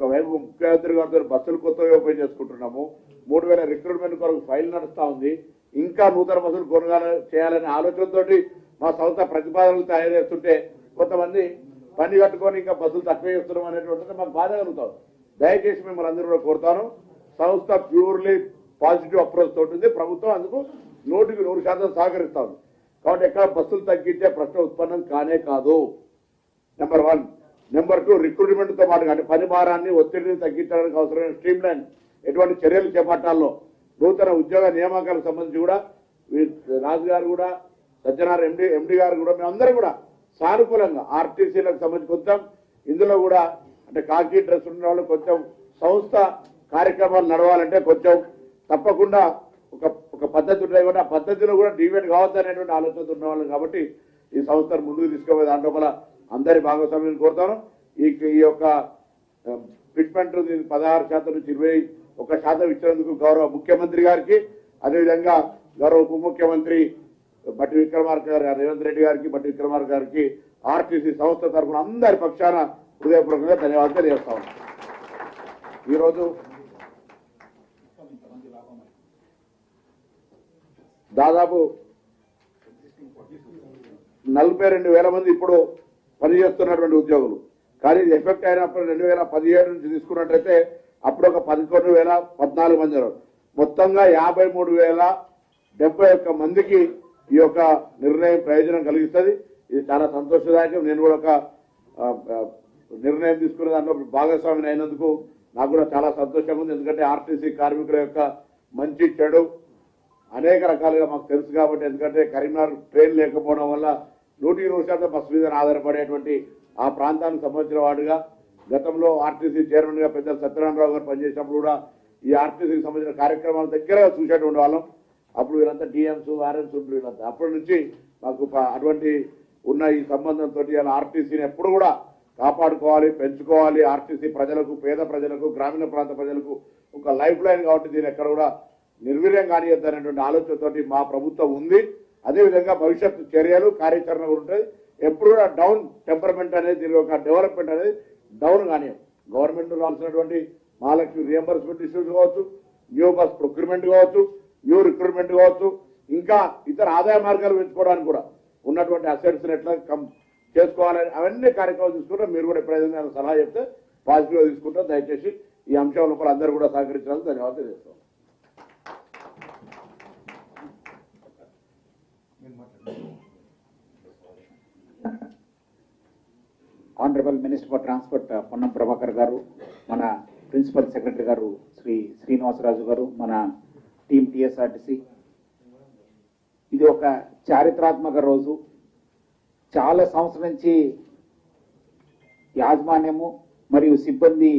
ఒకవైపు ముఖ్యమంత్రి గారితో బస్సులు కొత్తగా ఓపెన్ చేసుకుంటున్నాము. 3000 రిక్రూట్మెంట్ కొరకు ఫైల్ నడుస్తా ఉంది. ఇంకా నూతన బస్సులు కొనుగోలు చేయాలనే ఆలోచనతోటి మా సంస్థ ప్రతిపాదనలు తయారు చేస్తుంటే కొంతమంది పని కట్టుకొని ఇంకా బస్సులు తక్కువ చేస్తున్నాం అనేటువంటిది మాకు బాధ కలుగుతాం. దయచేసి మిమ్మల్ని అందరూ కూడా కోరుతాను, సంస్థ ప్యూర్లీ పాజిటివ్ అప్రోచ్ తోటి ఉంది. ప్రభుత్వం అందుకు 100% సహకరిస్తా ఉంది. కాబట్టి ఎక్కడ బస్సులు తగ్గించే ప్రశ్న ఉత్పన్నం కానే కాదు. నెంబర్ 1. నెంబర్ 2, రిక్రూట్మెంట్తో పాటు అంటే పని భారాన్ని ఒత్తిడిని తగ్గించడానికి అవసరమైన స్ట్రీమ్ లైన్ ఎటువంటి చర్యలు చేపట్టాలో నూతన ఉద్యోగ నియామకాలకు సంబంధించి కూడా రాజు గారు కూడా సజ్జనార్ ఎండి గారు కూడా మేమందరం కూడా సానుకూలంగా ఆర్టీసీలకు సంబంధించి కొంచెం ఇందులో కూడా అంటే కాకి డ్రెస్ ఉన్న వాళ్ళు కొంచెం సంస్థ కార్యక్రమాలు నడవాలంటే కొంచెం తప్పకుండా ఒక పద్ధతి ఉంటాయి కూడా ఆ పద్ధతిలో కూడా డివేట్ కావద్దు అనేటువంటి ఆలోచనతో ఉన్నవాళ్ళు కాబట్టి ఈ సంస్థను ముందుకు తీసుకుపోయే దాంట్లో కూడా అందరి భాగస్వామ్యం కోరుతాను. ఈ యొక్క ఫిట్మెంట్ 16% నుంచి 21% ఇచ్చినందుకు గౌరవ ముఖ్యమంత్రి గారికి, అదేవిధంగా గౌరవ ఉప ముఖ్యమంత్రి బట్టి విక్రమార్క గారు రేవంత్ రెడ్డి గారికి, బట్టి విక్రమార్క గారికి ఆర్టీసీ సంస్థ తరఫున అందరి పక్షాన హృదయపూర్వకంగా ధన్యవాదాలు తెలియజేస్తా ఉన్నాం. ఈరోజు దాదాపు 42,000 మంది ఇప్పుడు పనిచేస్తున్నటువంటి ఉద్యోగులు. కానీ ఇది ఎఫెక్ట్ అయినప్పుడు 2017 నుంచి తీసుకున్నట్లయితే అప్పుడు ఒక 11,014 మంది ఉన్నారు. మొత్తంగా 53,071 మందికి ఈ యొక్క నిర్ణయం ప్రయోజనం కలిగిస్తుంది. ఇది చాలా సంతోషదాయకం. నేను కూడా ఒక నిర్ణయం తీసుకునే దాంట్లో భాగస్వామిని అయినందుకు నాకు కూడా చాలా సంతోషంగా ఉంది. ఎందుకంటే ఆర్టీసీ కార్మికుల యొక్క మంచి చెడు అనేక రకాలుగా మాకు తెలుసు కాబట్టి, ఎందుకంటే కరీంనగర్ ట్రైన్ లేకపోవడం వల్ల 100% బస్సు మీద ఆధారపడేటువంటి ఆ ప్రాంతానికి సంబంధించిన వాడుగా గతంలో ఆర్టీసీ చైర్మన్ గా పెద్ద సత్యనారాయణరావు గారు పనిచేసినప్పుడు కూడా ఈ ఆర్టీసీకి సంబంధించిన కార్యక్రమాల దగ్గర చూసేటువంటి వాళ్ళం. అప్పుడు వీళ్ళంతా డిఎంస్ ఆర్ఎంస్ ఉంటుంది వీళ్ళంతా. అప్పటి నుంచి మాకు అటువంటి ఉన్న ఈ సంబంధంతో ఇలా ఆర్టీసీని ఎప్పుడు కూడా కాపాడుకోవాలి, పెంచుకోవాలి. ఆర్టీసీ ప్రజలకు, పేద ప్రజలకు, గ్రామీణ ప్రాంత ప్రజలకు ఒక లైఫ్ లైన్ కాబట్టి దీన్ని ఎక్కడ కూడా నిర్వీర్యం కానియద్దనేటువంటి ఆలోచనతోటి మా ప్రభుత్వం ఉంది. అదేవిధంగా భవిష్యత్తు చర్యలు కార్యాచరణ కూడా ఉంటుంది. ఎప్పుడు కూడా డౌన్ టెంపర్మెంట్ అనేది, దీని యొక్క డెవలప్మెంట్ అనేది డౌన్ కానియం. గవర్నమెంట్ రావాల్సినటువంటి మహాలక్ష్మి రియంబర్స్మెంట్ ఇష్యూస్ కావచ్చు, న్యూ బస్ ప్రొక్యూర్మెంట్ కావచ్చు, న్యూ రిక్రూట్మెంట్ కావచ్చు, ఇంకా ఇతర ఆదాయ మార్గాలు పెంచుకోవడానికి కూడా ఉన్నటువంటి అసెట్స్ని ఎట్లా చేసుకోవాలని అవన్నీ కార్యక్రమాలు తీసుకుంటాం. మీరు కూడా ఎప్పుడైనా సలహా చెప్తే పాజిటివ్గా తీసుకుంటాం. దయచేసి ఈ అంశం లోపల అందరూ కూడా సహకరించాలని ధన్యవాదాలు తెలియజేస్తాం. Honourable minister for transport Ponnam Prabhakar గారు, మన ప్రిన్సిపల్ సెక్రటరీ గారు శ్రీ శ్రీనివాసరాజు గారు, మన టీం టీఎస్ఆర్టీసీ, ఇది ఒక చారిత్రాత్మక రోజు. చాలా సంవత్సరం నుంచి యాజమాన్యము మరియు సిబ్బంది